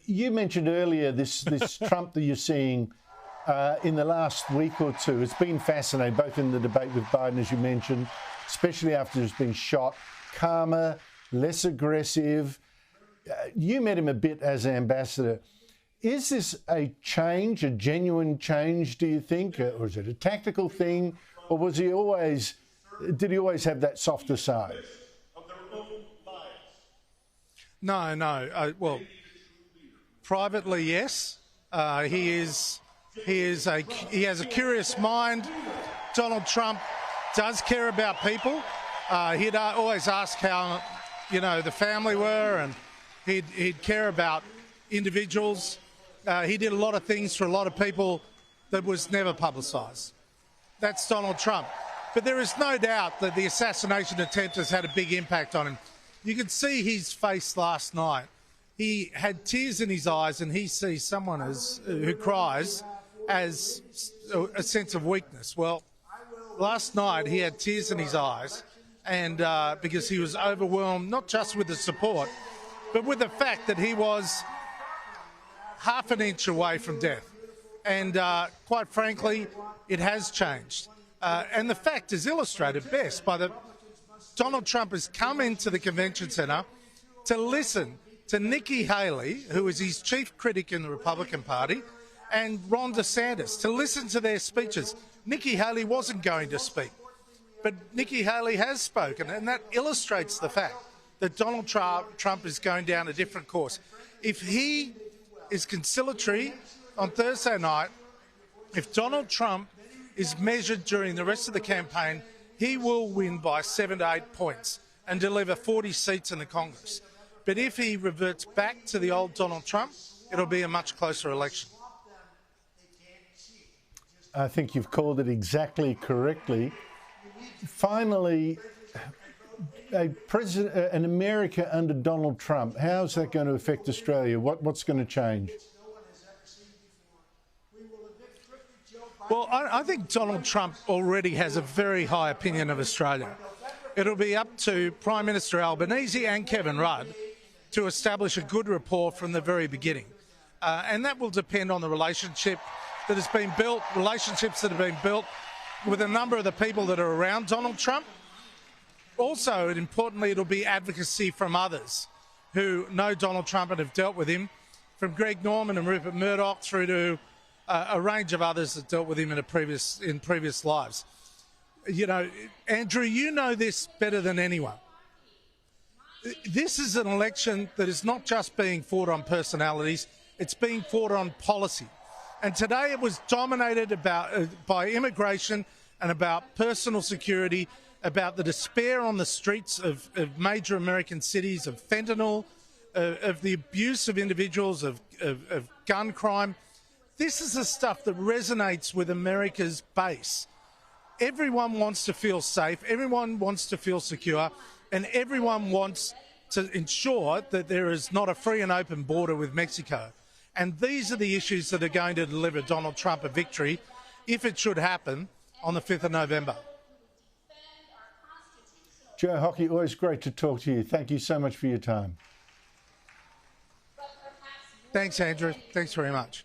You mentioned earlier this Trump that you're seeing in the last week or two. It's been fascinating, both in the debate with Biden, as you mentioned, especially after he's been shot, calmer, less aggressive. You met him a bit as ambassador. Is this a change, a genuine change, do you think? Or is it a tactical thing? Or did he always have that softer side? No. Well, privately, yes. He has a curious mind. Donald Trump does care about people. He'd always ask how, the family were, and he'd care about individuals. He did a lot of things for a lot of people that was never publicised. That's Donald Trump. But there is no doubt that the assassination attempt has had a big impact on him. You could see his face last night. He had tears in his eyes, and he sees someone who cries as a sense of weakness. Well, last night he had tears in his eyes, and because he was overwhelmed, not just with the support, but with the fact that he was half an inch away from death. And quite frankly, it has changed. And the fact is illustrated best by Donald Trump has come into the convention centre to listen to Nikki Haley, who is his chief critic in the Republican Party, and Ron DeSantis, to listen to their speeches. Nikki Haley wasn't going to speak, but Nikki Haley has spoken, and that illustrates the fact that Donald Trump is going down a different course. If he is conciliatory on Thursday night, if Donald Trump is measured during the rest of the campaign, he will win by 7 to 8 points and deliver 40 seats in the Congress. But if he reverts back to the old Donald Trump, it'll be a much closer election. I think you've called it exactly correctly. Finally, an America under Donald Trump, how's that going to affect Australia? What's going to change? Well, I think Donald Trump already has a very high opinion of Australia. It'll be up to Prime Minister Albanese and Kevin Rudd to establish a good rapport from the very beginning. And that will depend on the relationship that has been built, relationships that have been built with a number of the people that are around Donald Trump. Also, and importantly, it'll be advocacy from others who know Donald Trump and have dealt with him, from Greg Norman and Rupert Murdoch through to a range of others that dealt with him in previous lives. Andrew, you know this better than anyone. This is an election that is not just being fought on personalities, it's being fought on policy. And today it was dominated by immigration and about personal security, about the despair on the streets of major American cities, of fentanyl, of the abuse of individuals, of gun crime. This is the stuff that resonates with America's base. Everyone wants to feel safe, everyone wants to feel secure, and everyone wants to ensure that there is not a free and open border with Mexico. And these are the issues that are going to deliver Donald Trump a victory, if it should happen, on the 5th of November. Joe Hockey, always great to talk to you. Thank you so much for your time. Thanks, Andrew. Thanks very much.